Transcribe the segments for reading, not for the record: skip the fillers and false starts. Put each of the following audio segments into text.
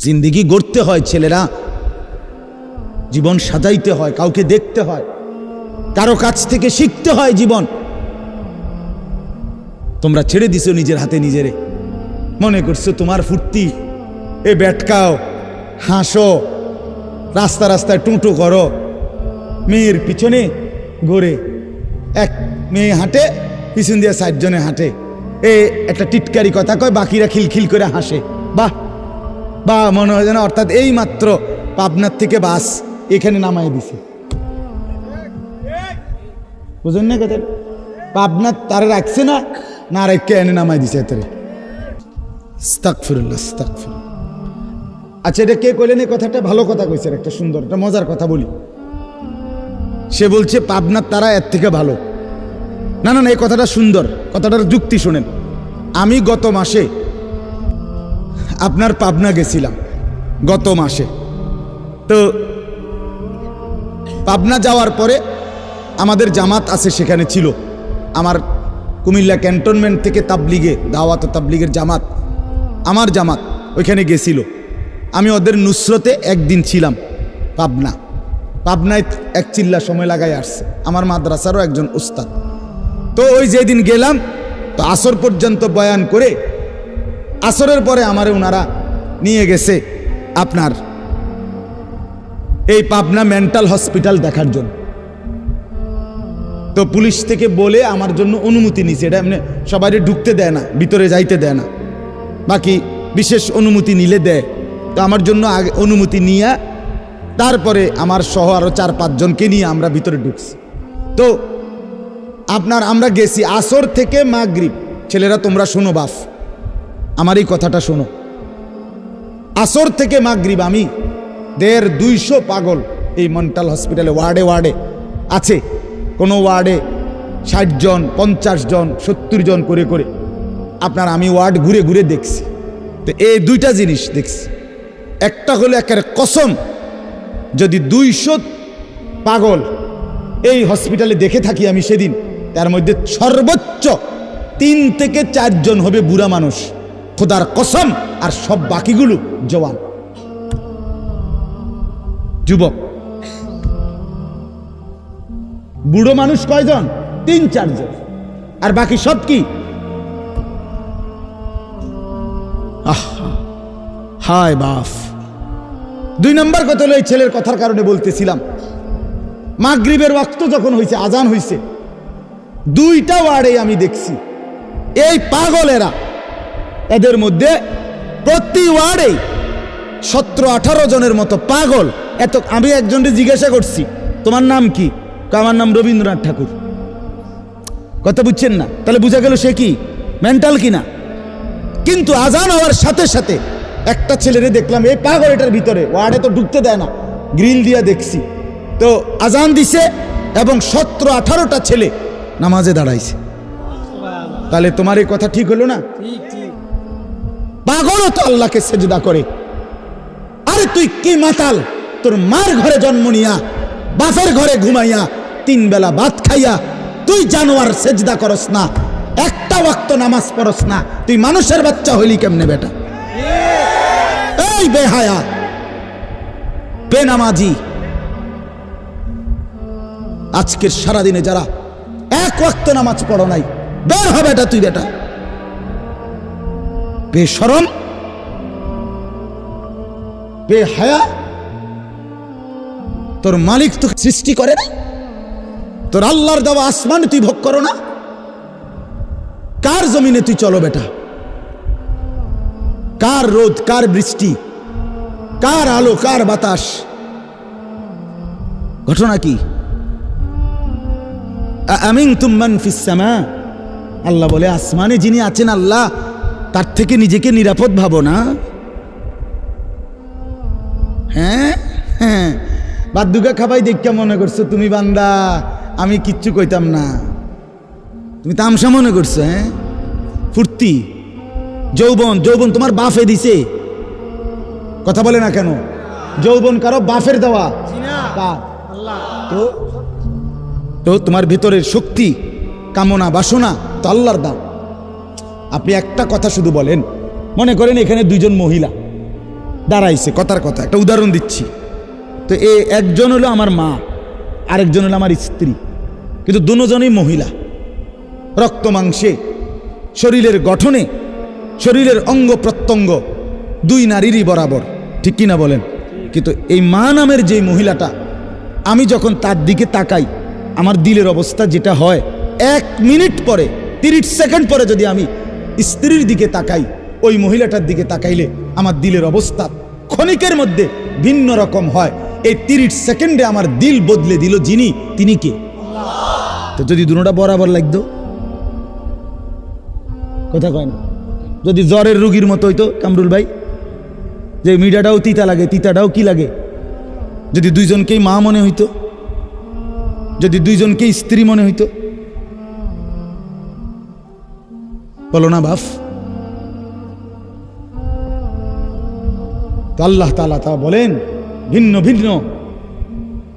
জিন্দেগি গড়তে হয় ছেলেরা, জীবন সাজাইতে হয়, কাউকে দেখতে হয়, কারো কাছ থেকে শিখতে হয় জীবন। তোমরা ছেড়ে দিছো নিজের হাতে নিজেরে, মনে করছো তোমার ফুর্তি, এ ব্যাটকাও, হাসো, রাস্তা রাস্তায় টুঁটো করো, মেয়ের পিছনে ঘোরে, এক মেয়ে হাঁটে, পিছন দিয়ে 60 জনে হাঁটে, এ একটা টিটকারি কথা কয়, বাকিরা খিলখিল করে হাসে। বাহ বা মনে হয় যেন অর্থাৎ এই মাত্র পাবনার থেকে বাস এখানে নামাই দিছে, বুঝলেন না কথা? পাবনার তারা রাখছে না, না রেখে এনে নামাই দিছে এতরে। আস্তাগফিরুল্লাহ, আস্তাগফিরুল্লাহ। আচ্ছা, এটা কে কইলেন এই কথাটা? ভালো কথা কইছে, একটা সুন্দর, একটা মজার কথা বলি। সে বলছে পাবনার তারা এর থেকে ভালো। না না না, এই কথাটা সুন্দর, কথাটার যুক্তি শুনেন। আমি গত মাসে আপনার পাবনা গেছিলাম, গত মাসে। তো পাবনা যাওয়ার পরে আমাদের জামাত আছে, সেখানে ছিল আমার কুমিল্লা ক্যান্টনমেন্ট থেকে তাবলিগে, দাওয়াত তাবলিগের জামাত, আমার জামাত ওইখানে গেছিল। আমি ওদের নুসরতে একদিন ছিলাম পাবনায় এক চিল্লা সময় লাগাই আসছে, আমার মাদ্রাসারও একজন উস্তাদ। তো ওই যেদিন গেলাম, তো আসর পর্যন্ত বয়ান করে আসরের পরে আমারে ওনারা নিয়ে গেছে আপনার এই পাবনা মেন্টাল হসপিটাল দেখার জন্য। তো পুলিশ থেকে বলে আমার জন্য অনুমতি নিছে, এটা এমনি সবাই ঢুকতে দেয় না, ভিতরে যাইতে দেয় না, বাকি বিশেষ অনুমতি নিলে দেয়। তো আমার জন্য আগে অনুমতি নিয়ে তারপরে আমার সহ আরও 4-5 জনকে নিয়ে আমরা ভিতরে ঢুকছি। তো আপনার আমরা গেছি আসর থেকে মাগরিব। ছেলেরা তোমরা শোনো, বাফ আমার এই কথাটা শোনো, আসর থেকে মাগরিব আমি 150-200 পাগল এই মেন্টাল হসপিটালে ওয়ার্ডে ওয়ার্ডে আছে। কোনো ওয়ার্ডে 60 জন, 50 জন, 70 জন করে করে আপনার আমি ওয়ার্ড ঘুরে ঘুরে দেখছি। তো এই দুইটা জিনিস দেখছি, একটা হলো একেবারে কসম, যদি 200 পাগল এই হসপিটালে দেখে থাকি আমি সেদিন, তার মধ্যে সর্বোচ্চ 3 থেকে 4 জন হবে বুড়া মানুষ, খোদার কসম, আর সব বাকিগুলো জওয়ান যুবক। বুড়ো মানুষ কয়জন? 3-4 জন, আর বাকি সব কি? হায় বাফ। 2 নম্বর কথা হলো, এই ছেলের কথার কারণে বলতেছিলাম, মাগরিবের ওয়াক্ত যখন হয়েছে, আজান হয়েছে, 2টা ওয়ার্ডে আমি দেখছি এই পাগলেরা, এদের মধ্যে প্রতি ওয়ার্ডে 17-18 জনের মতো পাগল। এত আমি একজনকে জিজ্ঞাসা করছি, তোমার নাম কি? আমার নাম রবীন্দ্রনাথ ঠাকুর। কথা বুঝছেন না? তাহলে বুঝা গেল সে কি মেন্টাল কিনা। কিন্তু আজান হওয়ার সাথে সাথে একটা ছেলেরে দেখলাম, এই পাগল এটার ভিতরে, ওয়ার্ডে তো ঢুকতে দেয় না, গ্রিল দিয়া দেখছি। তো আজান দিছে এবং 17-18টা ছেলে নামাজে দাঁড়াইছে। তাহলে তোমার এই কথা ঠিক হলো না? পাগলও তো আল্লাহকে সেজদা করে। আরে তুই কি মাতাল, তোর মার ঘরে জন্ম নিয়া, বাপের ঘরে ঘুমাইয়া, 3 বেলা ভাত খাইয়া তুই জানোয়ার সেজদা করস না, একটা ওয়াক্ত নামাজ পড়স না, তুই মানুষের বাচ্চা হইলি কেমনে বেটা? এই বেহায়া, বেনামাজি, আজকের সারাদিনে যারা 1 ওয়াক্ত নামাজ পড়ো নাই, বের হবে এটা তুই বেটা, বেশরম, বেহায়া। তোর মালিক তোকে সৃষ্টি করে না? তোর আল্লাহর দেওয়া আসমান তুই ভোগ করো না? কার জমিনে তুই চলো বেটা? কার রোদ, কার বৃষ্টি, কার আলো, কার বাতাস? ঘটনা কি? আমিনতুম মান ফিস সামা, আল্লাহ বলে আসমানে যিনি আছেন আল্লাহ, তার থেকে নিজেকে নিরাপদ ভাবো না? হ্যাঁ হ্যাঁ, বাদ্যুকা খাবাই দেখা মনে করছো তুমি বান্দা, আমি কিচ্ছু কইতাম না, তুমি তামসা মনে করছো? হ্যাঁ, ফুর্তি, যৌবন, যৌবন তোমার বাফে দিছে। কথা বলে না কেন? যৌবন কারো বাফের দেওয়া? তো তোমার ভিতরের শক্তি, কামনা, বাসনা তো আল্লাহর দাম। আপনি একটা কথা শুধু বলেন, মনে করেন এখানে 2 জন মহিলা, দাঁড়াইছে, কথার কথা একটা উদাহরণ দিচ্ছি। তো একজন হলো আমার মা, আরেকজন হলো আমার স্ত্রী, কিন্তু দুজনেই মহিলা, রক্ত মাংসে, শরীরের গঠনে, শরীরের অঙ্গ প্রত্যঙ্গ দুই নারীরই বরাবর, ঠিক কিনা বলেন? কিন্তু এই মা নামের যে মহিলাটা, আমি যখন তার দিকে তাকাই, আমার দিলের অবস্থা যেটা হয়, 1 মিনিট পরে 30 সেকেন্ড পরে যদি আমি স্ত্রীর দিকে তাকাই, ওই মহিলাটার দিকে তাকাইলে আমার দিলের অবস্থা ক্ষণিকের মধ্যে ভিন্ন রকম হয়। এই 30 সেকেন্ডে আমার দিল বদলে দিল যিনি, তিনি কে? তো যদি দুটোটা বরাবর লাগতো, কথা কয় না, যদি জ্বরের রোগীর মতো হইতো কামরুল ভাই, যে মিঠাটাও তিতা লাগে, তিতাটাও কি লাগে, যদি দুইজনকেই মা মনে হইতো, যদি দুইজনকেই স্ত্রী মনে হইতো, বলো না বাপ? তো আল্লাহ তাআলা তা বলেন ভিন্ন ভিন্ন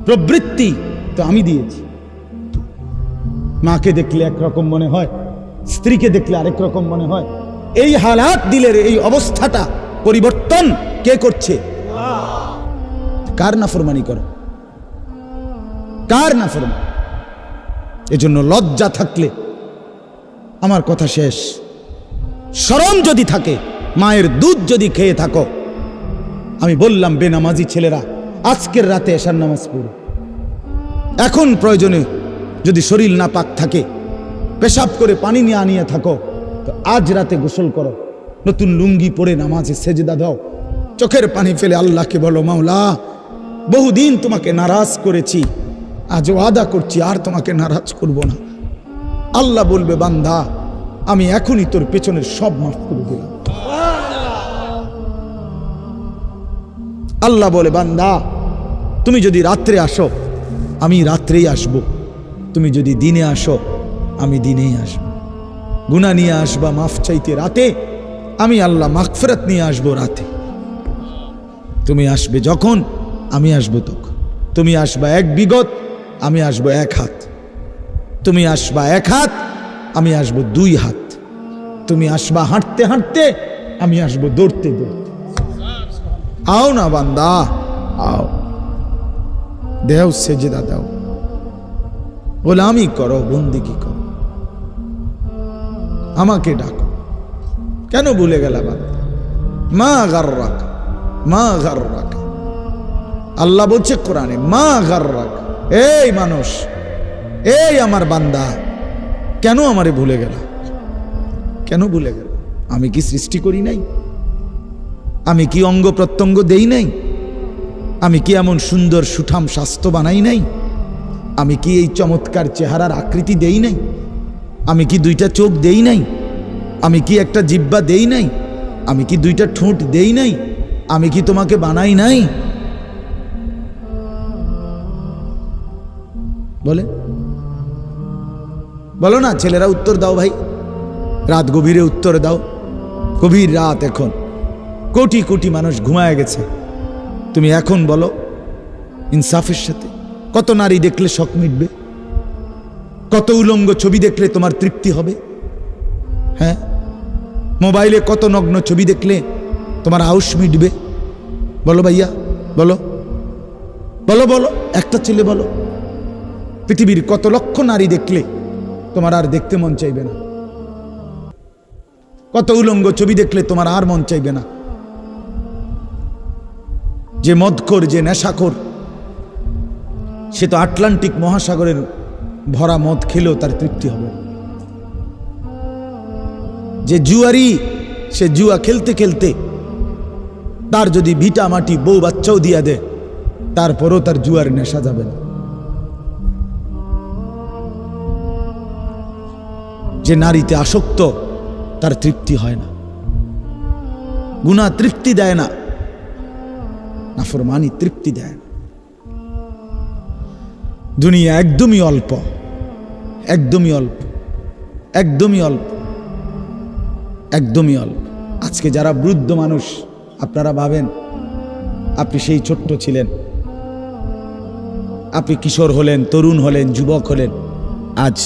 প্রবৃত্তি তো আমি দিয়েছি। মাকে দেখলে একরকম মনে হয়, স্ত্রীকে দেখলে আরেক রকম মনে হয়। এই হালাত, দিলের এই অবস্থাটা পরিবর্তন কে করছে? কার নাফরমানি করো? কার নাফরমানি? এজন্য লজ্জা থাকলে, আমার কথা শেষ, শরম যদি থাকে, মায়ের দুধ যদি খেয়ে থাকো, আমি বললাম বেনামাজি ছেলেরা আজকের রাতে এশার নামাজ পড়ো। এখন প্রয়োজনে যদি শরীর না পাক থাকে, পেশাব করে পানি নিয়ে আনিয়ে থাকো, তো আজ রাতে গোসল করো, নতুন লুঙ্গি পরে নামাজে সেজদা দাও, চোখের পানি ফেলে আল্লাহকে বলো, মাওলা বহুদিন তোমাকে নারাজ করেছি, আজ ওয়াদা করছি আর তোমাকে নারাজ করব না। আল্লাহ বলবে, বান্দা আমি এখনই তোর পেছনের সব মাফ করে দিলাম। আল্লাহ বলে, বান্দা তুমি যদি রাত্রে আসো, আমি রাত্রেই আসব, তুমি যদি দিনে আসো, আমি দিনেই আসব। গুনাহ নিয়ে আসবা মাফ চাইতে রাতে, আমি আল্লাহ মাগফিরাত নিয়ে আসবো রাতে। তুমি আসবে যখন, আমি আসবো তখন। তুমি আসবা 1 বিগত, আমি আসবো 1 হাত। তুমি আসবা 1 হাত, আমি আসবো 2 হাত। তুমি আসবা হাঁটতে হাঁটতে, আমি আসবো দৌড়তে দৌড়তে। আও না বান্দা, আও, দেও সেজদা দাও, গোলামি করো, বন্দেগী করো, আমাকে ডাকো। কেন ভুলে গেলা বান্দা? মা গাররাক, মা গাররাক। আল্লাহ বলছে কোরআনে, মা গাররাক। এই মানুষ, এই আমার বান্দা, কেন আমারে ভুলে গেলা? কেন ভুলে গেল? আমি কি সৃষ্টি করি নাই? আমি কি অঙ্গ প্রত্যঙ্গ দেই নাই? আমি কি এমন সুন্দর সুঠাম স্বাস্থ্য বানাই নাই? আমি কি এই চমৎকার চেহারার আকৃতি দেই নাই? আমি কি 2টা চোখ দেই নাই? আমি কি একটা জিহ্বা দেই নাই? আমি কি 2টা ঠোঁট দেই নাই? আমি কি তোমাকে বানাই নাই? বলে বলো না ছেলেরা, উত্তর দাও ভাই, রাত গভীরে উত্তর দাও। গভীর রাত, এখন কোটি কোটি মানুষ ঘুমায় গেছে, তুমি এখন বলো ইনসাফের সাথে। কত নারী দেখলে শখ মিটবে? কত উলঙ্গ ছবি দেখলে তোমার তৃপ্তি হবে? হ্যাঁ, মোবাইলে কত নগ্ন ছবি দেখলে তোমার আউশ মিটবে? বলো ভাইয়া, বলো বলো বলো, একটা ছেলে বলো। পৃথিবীর কত লক্ষ নারী দেখলে তোমার আর দেখতে মন চাইবে না? কত উলঙ্গ ছবি দেখলে তোমার আর মন চাইবে না? যে মদখোর, যে নেশাখোর, সে তো আটলান্টিক মহাসাগরের ভরা মদ খেলেও তার তৃপ্তি হবে। যে জুয়ারি, সে জুয়া খেলতে খেলতে তার যদি ভিটা মাটি বউ বাচ্চাও দিয়া দেয়, তারপরও তার জুয়ার নেশা যাবে না। যে নারীতে আসক্ত, তার তৃপ্তি হয় না। গুনাহ তৃপ্তি দেয় না, নাফরমানি তৃপ্তি দেয় না। দুনিয়া একদমই অল্প, একদমই অল্প, একদমই অল্প, একদমই অল্প। আজকে যারা বৃদ্ধ মানুষ, আপনারা ভাবেন আপনি সেই ছোট্ট ছিলেন, আপনি কিশোর হলেন, তরুণ হলেন, যুবক হলেন, আজ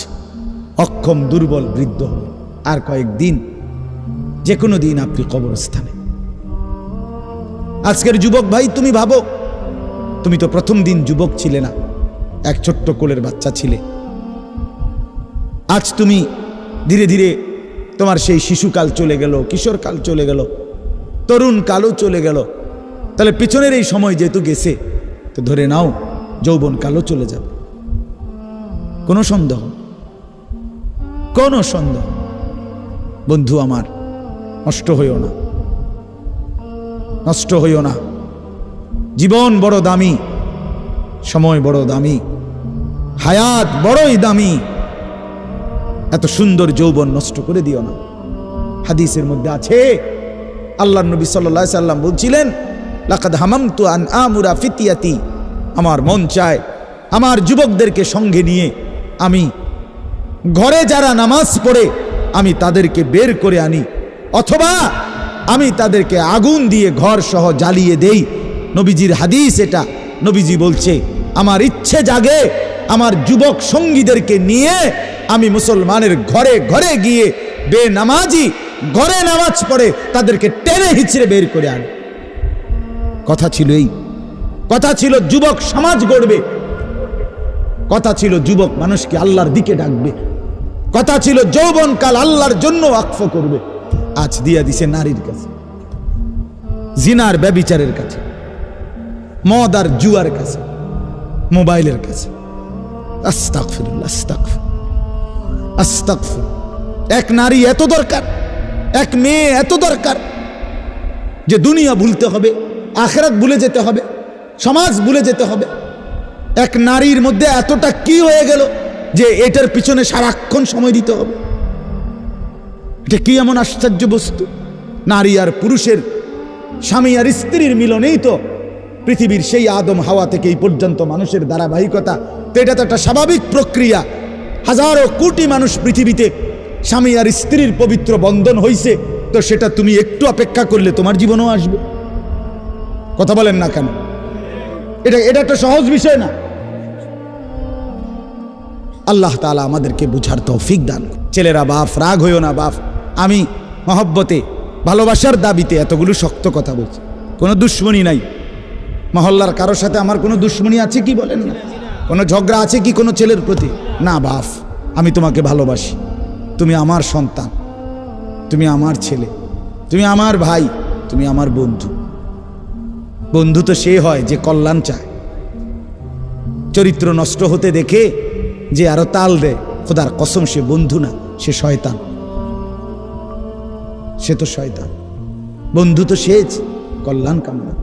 অক্ষম দুর্বল বৃদ্ধ হলেন। আর কয়েকদিন, যে কোনো দিন আপনি কবরস্থানে। আজকের যুবক ভাই, তুমি ভাবো, তুমি তো প্রথম দিন যুবক ছিলে না, এক ছোট্ট কোলের বাচ্চা ছিলে। আজ তুমি ধীরে ধীরে তোমার সেই শিশুকাল চলে গেল, কিশোরকাল চলে গেল, তরুণ কালও চলে গেল। তাহলে পিছনের এই সময় যেহেতু গেছে, তো ধরে নাও যৌবন কালও চলে যাবে। কোনো সন্দেহ, কোনো সন্দেহ। বন্ধু আমার, নষ্ট হইও না, নষ্ট হইও না। জীবন বড় দামি, সময় বড় দামি, হায়াত বড়ই দামি। এত সুন্দর যৌবন নষ্ট করে দিও না। হাদিসের মধ্যে আছে, আল্লাহর নবী সাল্লাল্লাহু আলাইহি সাল্লাম বলছিলেন, লাকাদ হামামতু আন আমুরা ফিতিয়াতি, আমার মন চায় আমার যুবকদেরকে সঙ্গে নিয়ে আমি ঘরে যারা নামাজ পড়ে আমি তাদেরকে বের করে আনি, অথবা আমি তাদেরকে আগুন দিয়ে ঘর সহ জ্বালিয়ে দেই। নবীজির হাদিস এটা। নবীজি বলছে, আমার ইচ্ছে জাগে আমার যুবক সঙ্গীদেরকে নিয়ে আমি মুসলমানের ঘরে ঘরে গিয়ে বেনামাজি ঘরে নামাজ পড়ে তাদেরকে টেনে হিচড়ে বের করে আনি। কথা ছিল এই, কথা ছিল যুবক সমাজ গড়বে, কথা ছিল যুবক মানুষকে আল্লাহর দিকে ডাকবে, কথা ছিল যৌবনকাল আল্লাহর জন্য ওয়াকফ করবে। আজ দিয়া দিছে নারীর কাছে, জিনার ব্যভিচারের কাছে, মদ আর জুয়ার কাছে, মোবাইলের কাছে। আস্তাগফিরুল্লাহ, আস্তাগফিরুল্লাহ, আস্তাগফিরুল্লাহ। এক নারী এত দরকার, এক মেয়ে এত দরকার যে দুনিয়া ভুলতে হবে, আখিরাত ভুলে যেতে হবে, সমাজ ভুলে যেতে হবে। এক নারীর মধ্যে এতটা কি হয়ে গেল যে এটার পিছনে সারাক্ষণ সময় দিতে হবে? এটা কি এমন আশ্চর্য বস্তু? নারী আর পুরুষের, স্বামী আর স্ত্রীর মিলনেই তো পৃথিবীর সেই আদম হাওয়া থেকে এই পর্যন্ত মানুষের ধারাবাহিকতা। তো এটা তো একটা স্বাভাবিক প্রক্রিয়া। হাজারো কোটি মানুষ পৃথিবীতে স্বামী আর স্ত্রীর পবিত্র বন্ধন হইছে, তো সেটা তুমি একটু অপেক্ষা করলে তোমার জীবনেও আসবে। কথা বলেন না কেন? এটা একটা সহজ বিষয় না। আল্লাহ তাআলা আমাদেরকে বুঝার তৌফিক দান। ছেলেরা, বাপ রাগ হইও না বাপ, আমি মহব্বতে ভালোবাসার দাবিতে এতগুলো শক্ত কথা বলছি। কোনো দুশ্মনী নাই, মহল্লার কারোর সাথে আমার কোনো দুশ্মনী আছে কি বলেন না? কোনো ঝগড়া আছে কি কোনো ছেলের প্রতি? না বাপ, আমি তোমাকে ভালোবাসি, তুমি আমার সন্তান, তুমি আমার ছেলে, তুমি আমার ভাই, তুমি আমার বন্ধু। বন্ধু তো সে হয় যে কল্যাণ চায়। চরিত্র নষ্ট হতে দেখে যে আরো তাল দেয়, খোদার কসম সে বন্ধু না, সে শয়তান, সে তো শয়তান। বন্ধু তো সে কল্যাণ কামনা।